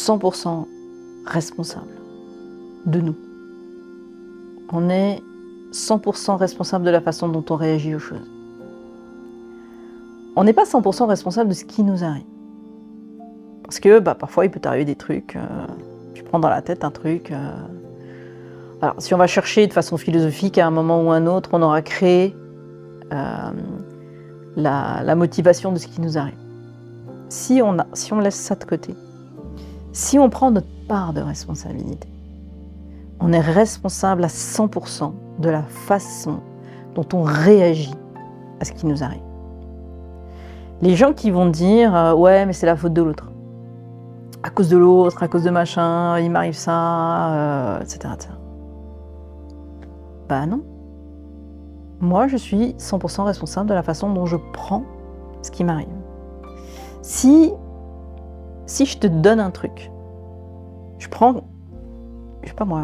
100% responsable de nous. On est 100% responsable de la façon dont on réagit aux choses. On n'est pas 100% responsable de ce qui nous arrive. Parce que parfois, il peut t'arriver des trucs, tu prends dans la tête un truc. Alors, si on va chercher de façon philosophique, à un moment ou à un autre, on aura créé la motivation de ce qui nous arrive. Si on laisse ça de côté, si on prend notre part de responsabilité, on est responsable à 100% de la façon dont on réagit à ce qui nous arrive. Les gens qui vont dire « ouais, mais c'est la faute de l'autre », à cause de l'autre, à cause de machin, il m'arrive ça, etc., etc. Bah non. Moi, je suis 100% responsable de la façon dont je prends ce qui m'arrive. Si je te donne un truc, je prends, je sais pas moi,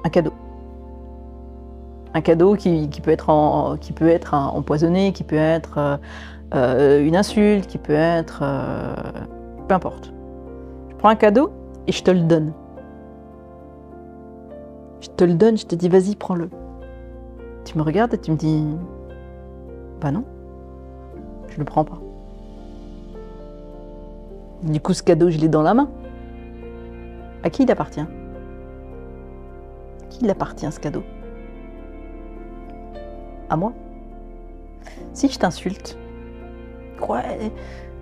un cadeau. Un cadeau qui peut être empoisonné, qui peut être une insulte, qui peut être... peu importe. Je prends un cadeau et je te le donne. Je te le donne, je te dis vas-y, prends-le. Tu me regardes et tu me dis bah non, je le prends pas. Du coup, ce cadeau, je l'ai dans la main. À qui il appartient? À qui il appartient ce cadeau? À moi. Si je t'insulte, ouais,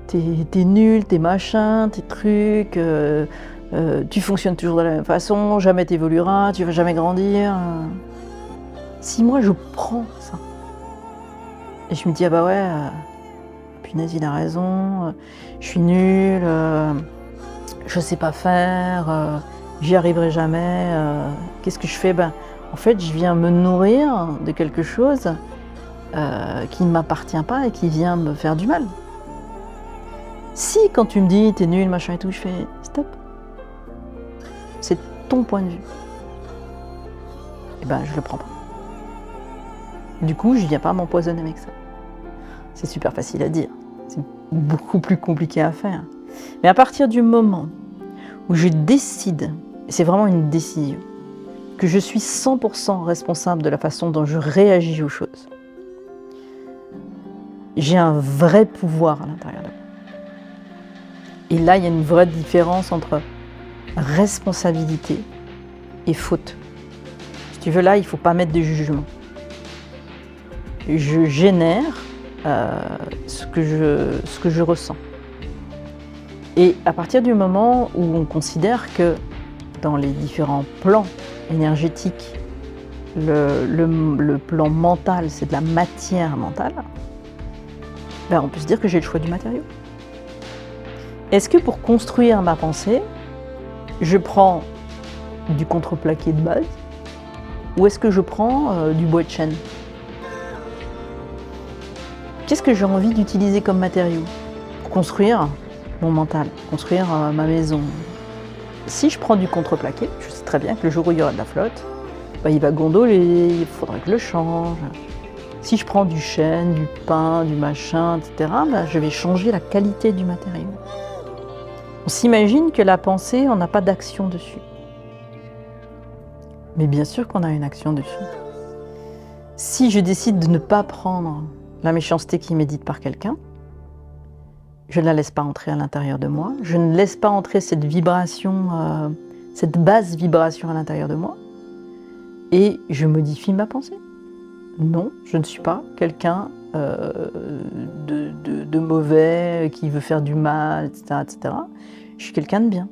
t'es nul, t'es machin, tes trucs, tu fonctionnes toujours de la même façon, jamais t'évolueras, tu vas jamais grandir. Si moi je prends ça, et je me dis ah bah ouais, punaise il a raison, je suis nul, je sais pas faire, j'y arriverai jamais, qu'est-ce que je fais? En fait je viens me nourrir de quelque chose qui ne m'appartient pas et qui vient me faire du mal. Si quand tu me dis t'es nul, machin et tout, je fais stop. C'est ton point de vue. Et je le prends pas. Du coup, je viens pas m'empoisonner avec ça. C'est super facile à dire. C'est beaucoup plus compliqué à faire. Mais à partir du moment où je décide, et c'est vraiment une décision, que je suis 100% responsable de la façon dont je réagis aux choses, j'ai un vrai pouvoir à l'intérieur de moi. Et là, il y a une vraie différence entre responsabilité et faute. Si tu veux, là, il ne faut pas mettre de jugement. Je génère ce que je ressens. Et à partir du moment où on considère que dans les différents plans énergétiques, le plan mental, c'est de la matière mentale, on peut se dire que j'ai le choix du matériau. Est-ce que pour construire ma pensée, je prends du contreplaqué de base ou est-ce que je prends du bois de chêne? Qu'est-ce que j'ai envie d'utiliser comme matériau pour construire mon mental, construire ma maison? Si je prends du contreplaqué, je sais très bien que le jour où il y aura de la flotte, il va gondoler, il faudra que je le change. Si je prends du chêne, du pin, du machin, etc., je vais changer la qualité du matériau. On s'imagine que la pensée, on n'a pas d'action dessus. Mais bien sûr qu'on a une action dessus. Si je décide de ne pas prendre la méchanceté qui m'est dite par quelqu'un, je ne la laisse pas entrer à l'intérieur de moi, je ne laisse pas entrer cette vibration, cette basse vibration à l'intérieur de moi, et je modifie ma pensée. Non, je ne suis pas quelqu'un de mauvais, qui veut faire du mal, etc., etc. Je suis quelqu'un de bien.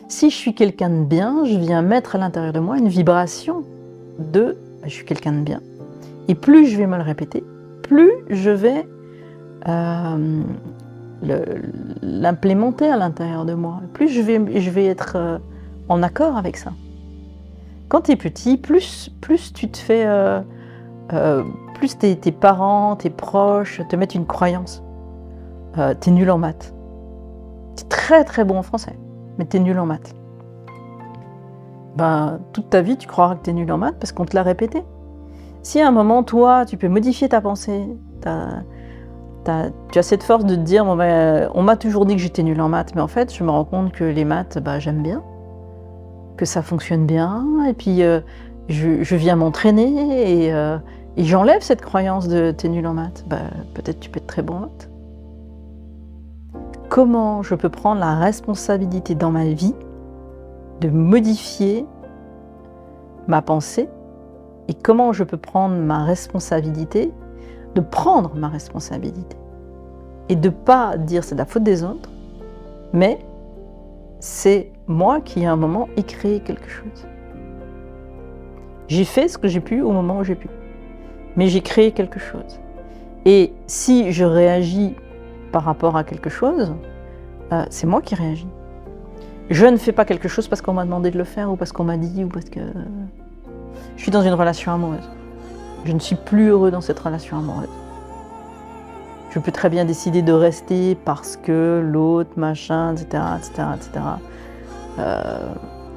Si je suis quelqu'un de bien, je viens mettre à l'intérieur de moi une vibration de « je suis quelqu'un de bien ». Et plus je vais me le répéter, plus je vais l'implémenter à l'intérieur de moi, plus je vais être en accord avec ça. Quand tu es petit, plus tu te fais... plus tes parents, tes proches te mettent une croyance. T'es nul en maths. T'es très très bon en français, mais t'es nul en maths. Toute ta vie, tu croiras que t'es nul en maths parce qu'on te l'a répété. Si à un moment, toi, tu peux modifier ta pensée, tu as cette force de te dire, bon, on m'a toujours dit que j'étais nulle en maths, mais en fait, je me rends compte que les maths, j'aime bien, que ça fonctionne bien, et puis je viens m'entraîner, et j'enlève cette croyance de t'es nul en maths. Peut-être tu peux être très bon en maths. Comment je peux prendre la responsabilité dans ma vie de modifier ma pensée, et comment je peux prendre ma responsabilité, de prendre ma responsabilité, et de ne pas dire c'est de la faute des autres, mais c'est moi qui à un moment ai créé quelque chose. J'ai fait ce que j'ai pu au moment où j'ai pu, mais j'ai créé quelque chose. Et si je réagis par rapport à quelque chose, c'est moi qui réagis. Je ne fais pas quelque chose parce qu'on m'a demandé de le faire, ou parce qu'on m'a dit, ou parce que je suis dans une relation amoureuse. Je ne suis plus heureux dans cette relation amoureuse. Je peux très bien décider de rester parce que l'autre, machin, etc., etc., etc.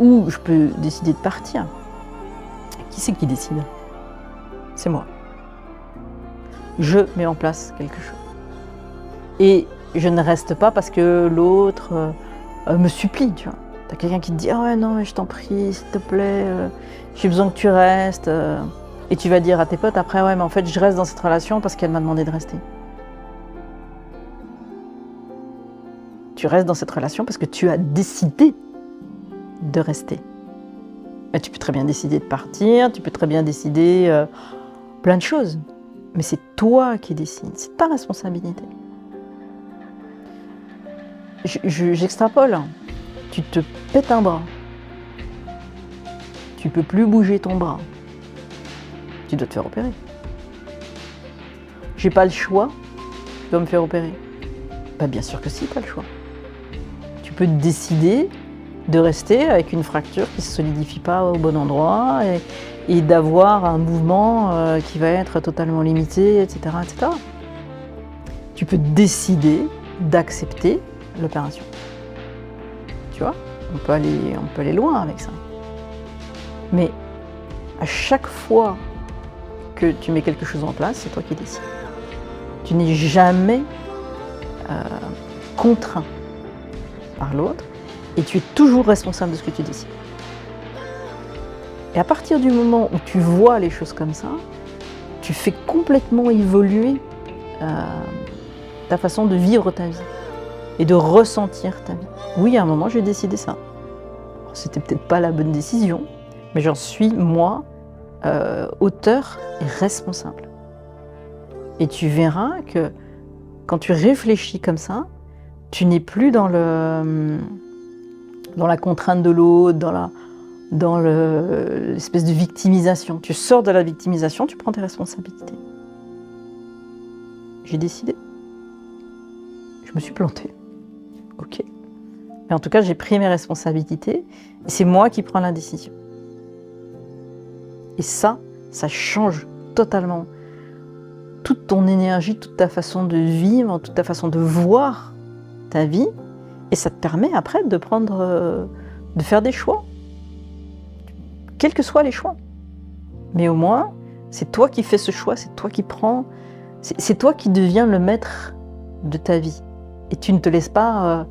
Ou je peux décider de partir. Qui c'est qui décide? C'est moi. Je mets en place quelque chose. Et je ne reste pas parce que l'autre me supplie, tu vois. T'as quelqu'un qui te dit « Ah ouais, non, mais je t'en prie, s'il te plaît, j'ai besoin que tu restes. » Et tu vas dire à tes potes après « Ouais, mais en fait, je reste dans cette relation parce qu'elle m'a demandé de rester. » Tu restes dans cette relation parce que tu as décidé de rester. Mais tu peux très bien décider de partir, tu peux très bien décider plein de choses. Mais c'est toi qui décides, c'est ta responsabilité. J'extrapole. Tu te pètes un bras. Tu peux plus bouger ton bras. Tu dois te faire opérer. J'ai pas le choix, je dois me faire opérer. Bien sûr que si, tu as le choix. Tu peux décider de rester avec une fracture qui ne se solidifie pas au bon endroit, et d'avoir un mouvement qui va être totalement limité, etc., etc. Tu peux décider d'accepter l'opération. Tu vois, on peut aller loin avec ça. Mais à chaque fois que tu mets quelque chose en place, c'est toi qui décides. Tu n'es jamais contraint par l'autre, et tu es toujours responsable de ce que tu décides. Et à partir du moment où tu vois les choses comme ça, tu fais complètement évoluer ta façon de vivre ta vie et de ressentir ta vie. Oui, à un moment, j'ai décidé ça. C'était peut-être pas la bonne décision, mais j'en suis, moi, auteur et responsable. Et tu verras que quand tu réfléchis comme ça, tu n'es plus dans la contrainte de l'autre, dans l'espèce de victimisation. Tu sors de la victimisation, tu prends tes responsabilités. J'ai décidé. Je me suis plantée. Ok. Mais en tout cas, j'ai pris mes responsabilités, et c'est moi qui prends la décision. Et ça change totalement toute ton énergie, toute ta façon de vivre, toute ta façon de voir ta vie, et ça te permet après de faire des choix, quels que soient les choix. Mais au moins, c'est toi qui fais ce choix, c'est toi qui prends, c'est toi qui deviens le maître de ta vie. Et tu ne te laisses pas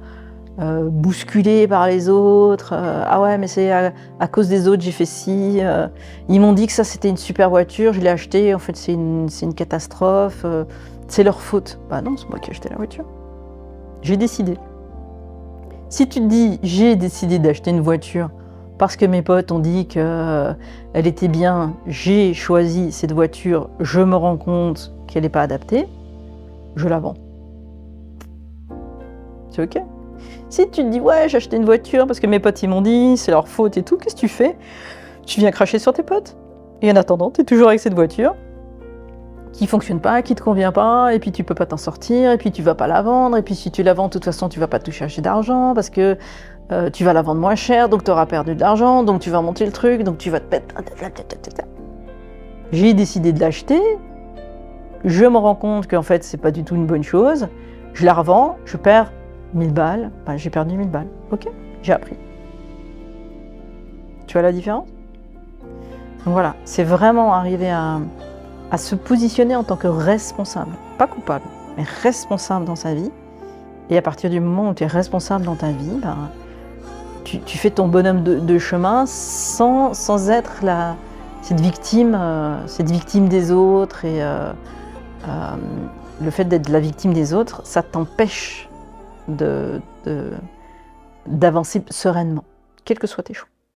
bousculer par les autres. Ah ouais, mais c'est à cause des autres, j'ai fait ci. Ils m'ont dit que ça, c'était une super voiture, je l'ai achetée, en fait, c'est une catastrophe. C'est leur faute. Bah non, c'est moi qui ai acheté la voiture. J'ai décidé. Si tu te dis, j'ai décidé d'acheter une voiture parce que mes potes ont dit qu'elle était bien, j'ai choisi cette voiture, je me rends compte qu'elle n'est pas adaptée, je la vends. C'est ok. Si tu te dis, ouais, j'ai acheté une voiture parce que mes potes ils m'ont dit, c'est leur faute et tout, qu'est-ce que tu fais? Tu viens cracher sur tes potes. Et en attendant, tu es toujours avec cette voiture qui fonctionne pas, qui te convient pas, et puis tu peux pas t'en sortir, et puis tu vas pas la vendre, et puis si tu la vends, de toute façon, tu vas pas toucher assez d'argent parce que tu vas la vendre moins cher, donc tu auras perdu de l'argent, donc tu vas monter le truc, donc tu vas te mettre. J'ai décidé de l'acheter, je me rends compte qu'en fait, c'est pas du tout une bonne chose, je la revends, je perds 1000 balles, j'ai perdu 1000 balles, ok, j'ai appris. Tu vois la différence? Donc voilà, c'est vraiment arriver à se positionner en tant que responsable, pas coupable, est responsable dans sa vie. Et à partir du moment où tu es responsable dans ta vie, tu fais ton bonhomme de chemin sans être cette victime des autres. Et le fait d'être la victime des autres, ça t'empêche d'avancer sereinement, quels que soient tes choix.